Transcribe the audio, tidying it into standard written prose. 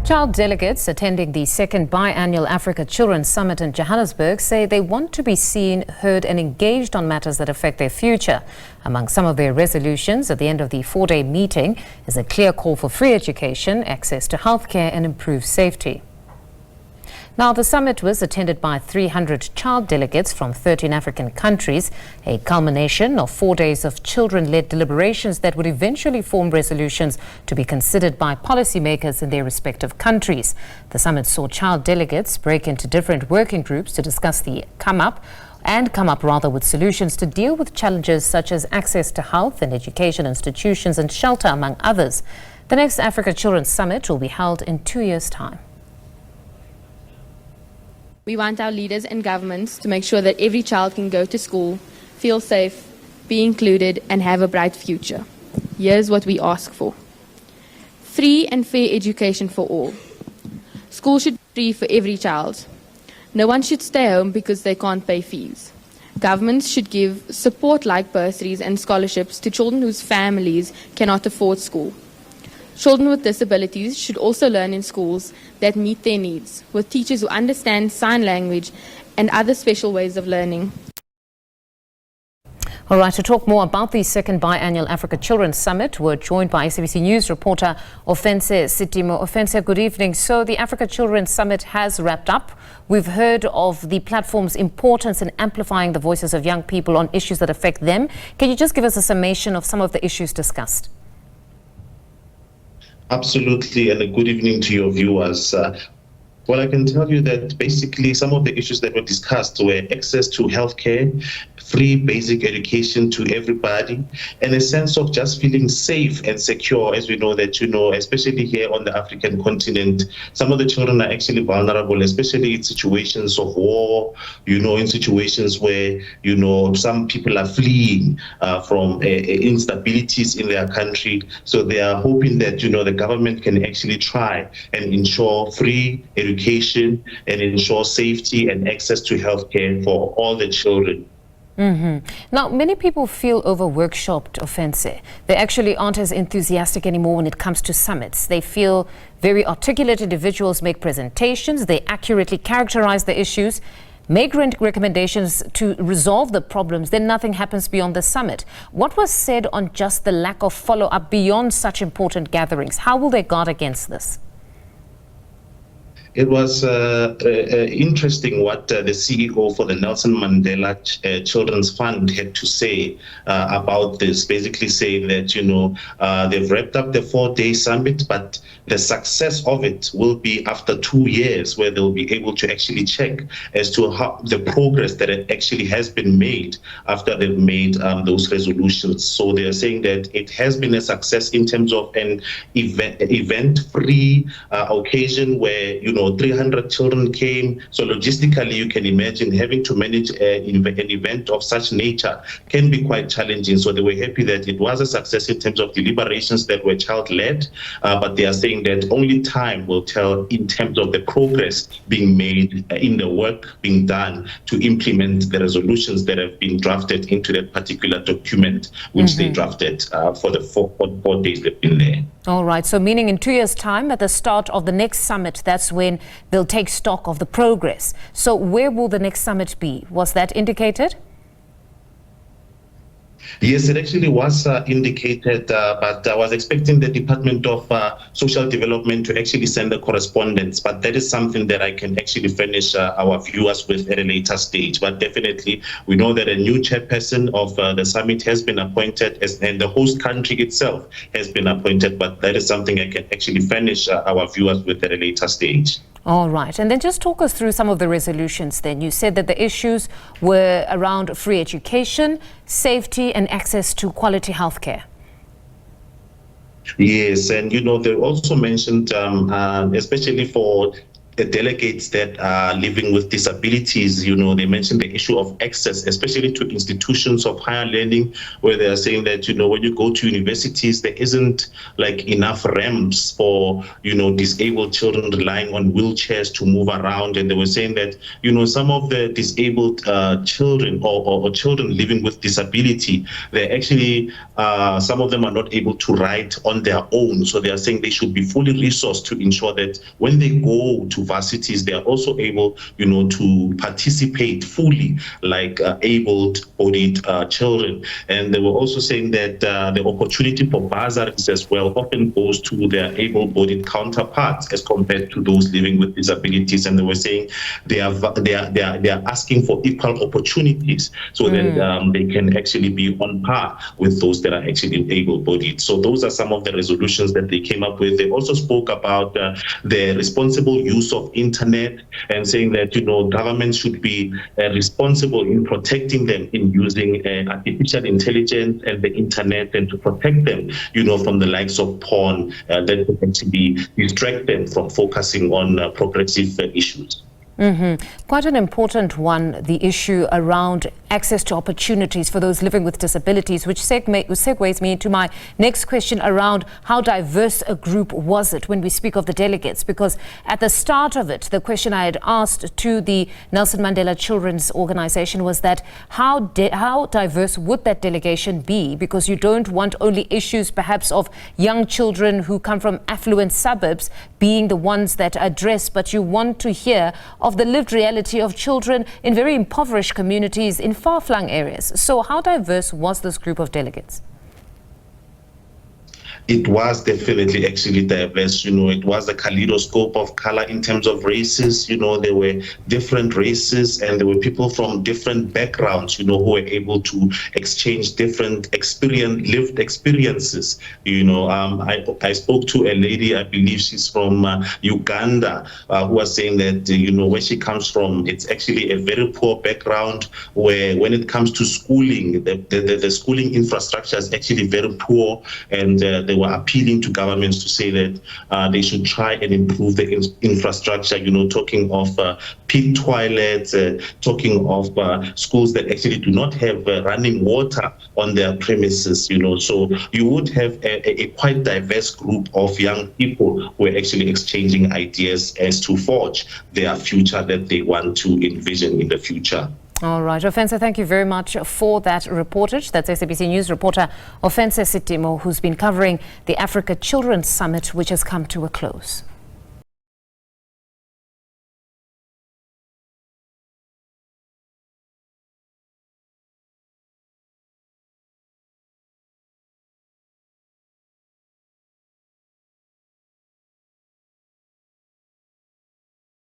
Child delegates attending the second biennial Africa Children's Summit in Johannesburg say they want to be seen, heard and engaged on matters that affect their future. Among some of their resolutions at the end of the four-day meeting is a clear call for free education, access to healthcare and improved safety. Now, the summit was attended by 300 child delegates from 13 African countries, a culmination of 4 days of children-led deliberations that would eventually form resolutions to be considered by policymakers in their respective countries. The summit saw child delegates break into different working groups to discuss the come up with solutions to deal with challenges such as access to health and education institutions and shelter, among others. The next Africa Children's Summit will be held in 2 years' time. We want our leaders and governments to make sure that every child can go to school, feel safe, be included and have a bright future. Here's what we ask for. Free and fair education for all. School should be free for every child. No one should stay home because they can't pay fees. Governments should give support like bursaries and scholarships to children whose families cannot afford school. Children with disabilities should also learn in schools that meet their needs, with teachers who understand sign language and other special ways of learning. All right, to talk more about the second biennial Africa Children's Summit, we're joined by SABC News reporter Ofentse Setimo. Ofentse, good evening. So the Africa Children's Summit has wrapped up. We've heard of the platform's importance in amplifying the voices of young people on issues that affect them. Can you just give us a summation of some of the issues discussed? Absolutely, and a good evening to your viewers. Well, I can tell you that basically some of the issues that were discussed were access to healthcare, free basic education to everybody, and a sense of just feeling safe and secure, as we know that, especially here on the African continent, some of the children are actually vulnerable, especially in situations of war, in situations where, some people are fleeing from instabilities in their country. So they are hoping that, the government can actually try and ensure free education and ensure safety and access to healthcare for all the children. Now, many people feel over-workshopped, Ofentse. They actually aren't as enthusiastic anymore when it comes to summits. They feel very articulate individuals make presentations, they accurately characterize the issues, make recommendations to resolve the problems, then nothing happens beyond the summit. What was said on just the lack of follow-up beyond such important gatherings? How will they guard against this? It was interesting what the CEO for the Nelson Mandela Children's Fund had to say about this, basically saying that, they've wrapped up the 4-day summit, but the success of it will be after 2 years, where they'll be able to actually check as to how the progress that it actually has been made after they've made those resolutions. So they're saying that it has been a success in terms of an event-free occasion where, 300 children came. So logistically, you can imagine having to manage an event of such nature can be quite challenging. So they were happy that it was a success in terms of deliberations that were child-led, but they are saying that only time will tell in terms of the progress being made in the work being done to implement the resolutions that have been drafted into that particular document, which they drafted for the four days they've been there. All right, so meaning in 2 years' time, at the start of the next summit, that's when they'll take stock of the progress. So where will the next summit be? Was that indicated? Yes, it actually was indicated, but I was expecting the Department of Social Development to actually send a correspondence, but that is something that I can actually furnish our viewers with at a later stage. But definitely, we know that a new chairperson of the summit has been appointed, and the host country itself has been appointed, but that is something I can actually furnish our viewers with at a later stage. All right. And then just talk us through some of the resolutions then. You said that the issues were around free education, safety and access to quality healthcare. Yes, and they also mentioned, especially for the delegates that are living with disabilities, they mentioned the issue of access, especially to institutions of higher learning, where they are saying that, when you go to universities, there isn't like enough ramps for, disabled children relying on wheelchairs to move around. And they were saying that, some of the disabled children or children living with disability, they actually, some of them are not able to write on their own. So they are saying they should be fully resourced to ensure that when they go to varsities, they are also able, to participate fully like able-bodied children. And they were also saying that the opportunity for bursaries as well often goes to their able-bodied counterparts as compared to those living with disabilities. And they were saying they are asking for equal opportunities so that they can actually be on par with those that are actually able-bodied. So those are some of the resolutions that they came up with. They also spoke about the responsible use of internet and saying that, governments should be responsible in protecting them in using artificial intelligence and the internet, and to protect them, from the likes of porn that could actually distract them from focusing on progressive issues. Quite an important one, the issue around access to opportunities for those living with disabilities, which segues me into my next question around how diverse a group was it when we speak of the delegates? Because at the start of it, the question I had asked to the Nelson Mandela Children's Organization was that how diverse would that delegation be? Because you don't want only issues perhaps of young children who come from affluent suburbs being the ones that are addressed, but you want to hear of the lived reality of children in very impoverished communities in far-flung areas. So how diverse was this group of delegates? It was definitely actually diverse. It was a kaleidoscope of color in terms of races. There were different races, and there were people from different backgrounds, who were able to exchange different lived experiences. I spoke to a lady, I believe she's from Uganda, who was saying that, where she comes from, it's actually a very poor background, where when it comes to schooling, the schooling infrastructure is actually very poor, and they were appealing to governments to say that they should try and improve the infrastructure, talking of pit toilets, talking of schools that actually do not have running water on their premises, So you would have a quite diverse group of young people who are actually exchanging ideas as to forge their future that they want to envision in the future. All right, Ofentse, thank you very much for that reportage. That's SABC News reporter Ofentse Setimo, who's been covering the Africa Children's Summit, which has come to a close.